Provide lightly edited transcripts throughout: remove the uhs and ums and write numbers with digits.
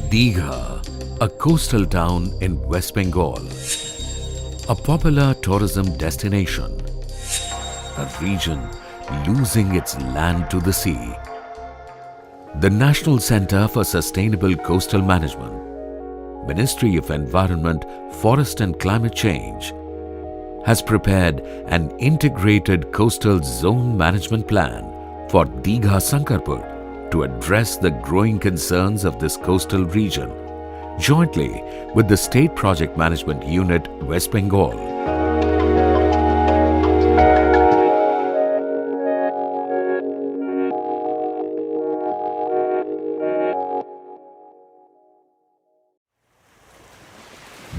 Digha, a coastal town in West Bengal, a popular tourism destination, a region losing its land to the sea. The National Centre for Sustainable Coastal Management, Ministry of Environment, Forest and Climate Change, has prepared an integrated coastal zone management plan for Digha Sankarpur to address the growing concerns of this coastal region, jointly with the State Project Management Unit, West Bengal.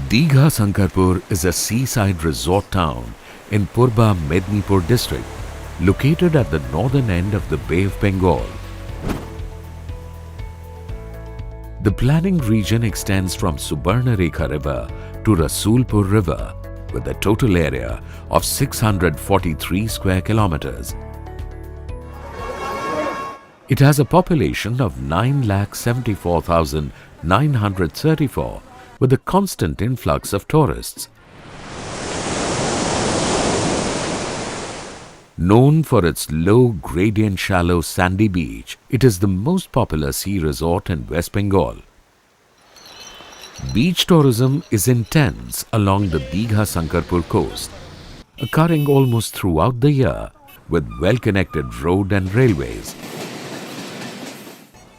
Digha Sankarpur is a seaside resort town in Purba Mednipur district, located at the northern end of the Bay of Bengal. The planning region extends from Subarnarekha River to Rasulpur River with a total area of 643 square kilometers. It has a population of 9,74,934 with a constant influx of tourists. Known for its low gradient shallow sandy beach, it is the most popular sea resort in West Bengal. Beach tourism is intense along the Digha Sankarpur coast, occurring almost throughout the year with well-connected road and railways.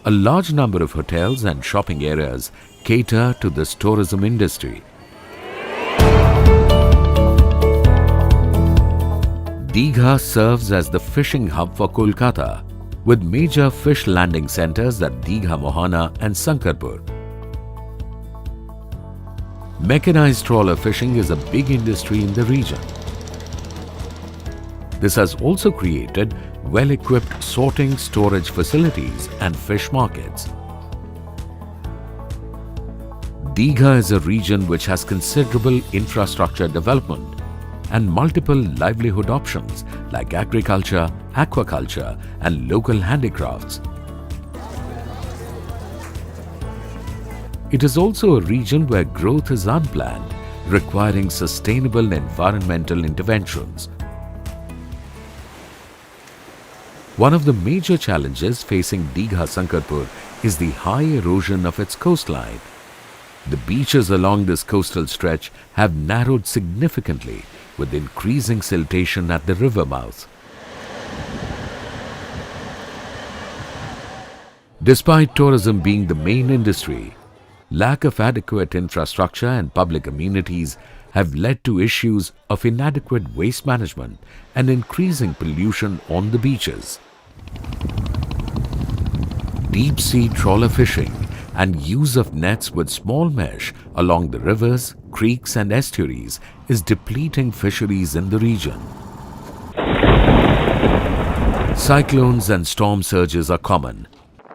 A large number of hotels and shopping areas cater to this tourism industry. Digha serves as the fishing hub for Kolkata, with major fish landing centers at Digha Mohana and Sankarpur. Mechanized trawler fishing is a big industry in the region. This has also created well-equipped sorting storage facilities and fish markets. Digha is a region which has considerable infrastructure development and multiple livelihood options like agriculture, aquaculture, and local handicrafts. It is also a region where growth is unplanned, requiring sustainable environmental interventions. One of the major challenges facing Digha Sankarpur is the high erosion of its coastline. The beaches along this coastal stretch have narrowed significantly with increasing siltation at the river mouth. Despite tourism being the main industry, lack of adequate infrastructure and public amenities have led to issues of inadequate waste management and increasing pollution on the beaches. Deep-sea trawler fishing and use of nets with small mesh along the rivers, creeks and estuaries is depleting fisheries in the region. Cyclones and storm surges are common,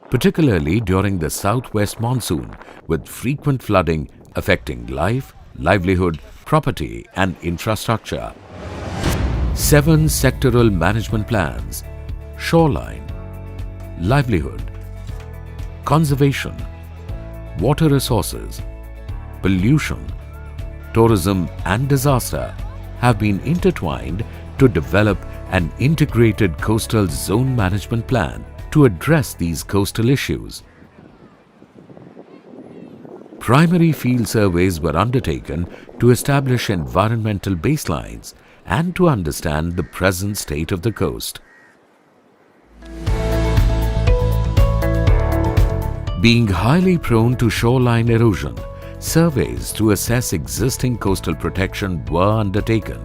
particularly during the southwest monsoon, with frequent flooding affecting life, livelihood, property and infrastructure. 7 sectoral management plans: shoreline, livelihood, conservation, water resources, pollution, tourism and disaster have been intertwined to develop an integrated coastal zone management plan to address these coastal issues. Primary field surveys were undertaken to establish environmental baselines and to understand the present state of the coast. Being highly prone to shoreline erosion, surveys to assess existing coastal protection were undertaken.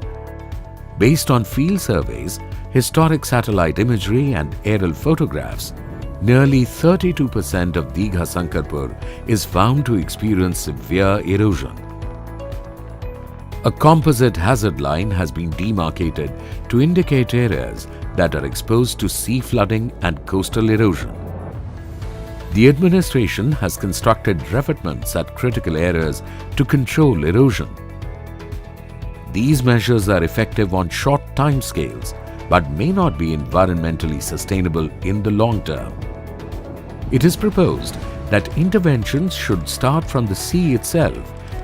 Based on field surveys, historic satellite imagery and aerial photographs, nearly 32% of Digha Sankarpur is found to experience severe erosion. A composite hazard line has been demarcated to indicate areas that are exposed to sea flooding and coastal erosion. The administration has constructed revetments at critical areas to control erosion. These measures are effective on short timescales but may not be environmentally sustainable in the long term. It is proposed that interventions should start from the sea itself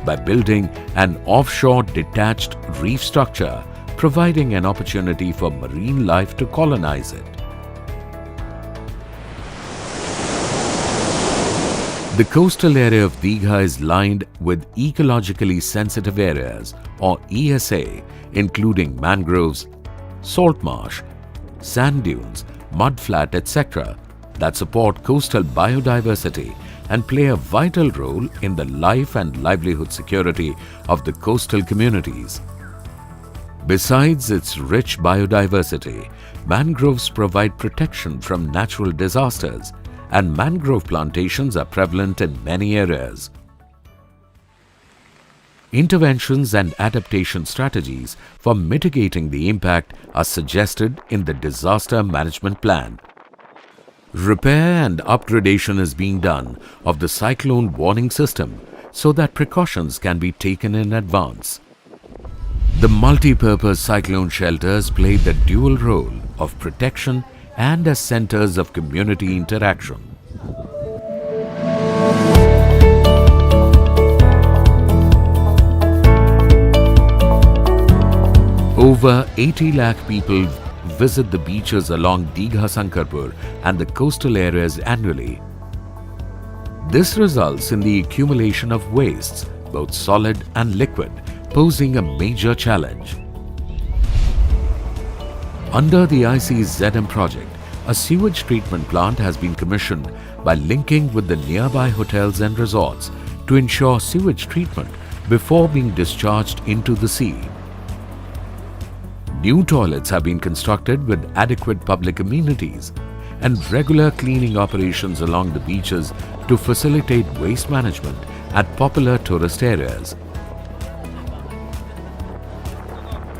by building an offshore detached reef structure, providing an opportunity for marine life to colonize it. The coastal area of Digha is lined with ecologically sensitive areas or ESA, including mangroves, salt marsh, sand dunes, mudflat, etc. that support coastal biodiversity and play a vital role in the life and livelihood security of the coastal communities. Besides its rich biodiversity, mangroves provide protection from natural disasters, and mangrove plantations are prevalent in many areas. Interventions and adaptation strategies for mitigating the impact are suggested in the disaster management plan. Repair and upgradation is being done of the cyclone warning system so that precautions can be taken in advance. The multi-purpose cyclone shelters play the dual role of protection and as centers of community interaction. Over 80 lakh people visit the beaches along Digha Sankarpur and the coastal areas annually. This results in the accumulation of wastes, both solid and liquid, posing a major challenge. Under the ICZM project, a sewage treatment plant has been commissioned by linking with the nearby hotels and resorts to ensure sewage treatment before being discharged into the sea. New toilets have been constructed with adequate public amenities and regular cleaning operations along the beaches to facilitate waste management at popular tourist areas.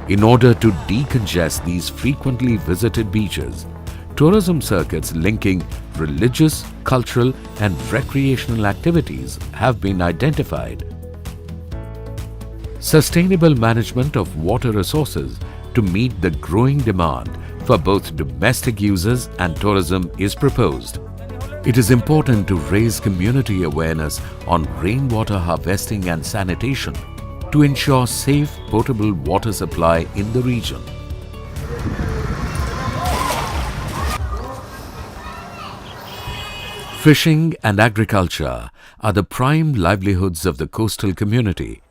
In order to decongest these frequently visited beaches, tourism circuits linking religious, cultural and recreational activities have been identified. Sustainable management of water resources to meet the growing demand for both domestic users and tourism is proposed. It is important to raise community awareness on rainwater harvesting and sanitation to ensure safe potable water supply in the region. Fishing and agriculture are the prime livelihoods of the coastal community.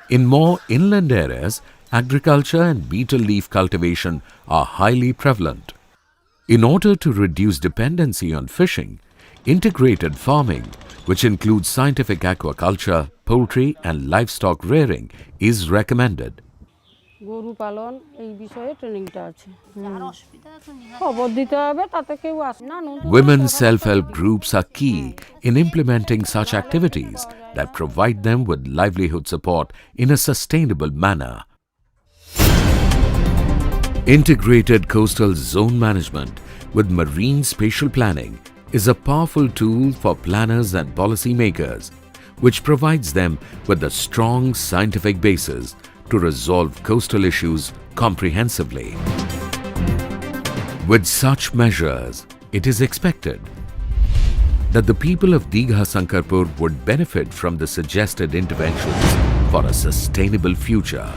In more inland areas, agriculture and betel leaf cultivation are highly prevalent. In order to reduce dependency on fishing, integrated farming, which includes scientific aquaculture, poultry and livestock rearing, is recommended. গরু পালন এই বিষয়ে ট্রেনিংটা আছে খবর দিতে হবে তাতে কেউ আসে না Women's self-help groups are key in implementing such activities that provide them with livelihood support in a sustainable manner. Integrated coastal zone management with marine spatial planning is a powerful tool for planners and policymakers, which provides them with a strong scientific basis to resolve coastal issues comprehensively. With such measures, it is expected that the people of Digha Sankarpur would benefit from the suggested interventions for a sustainable future.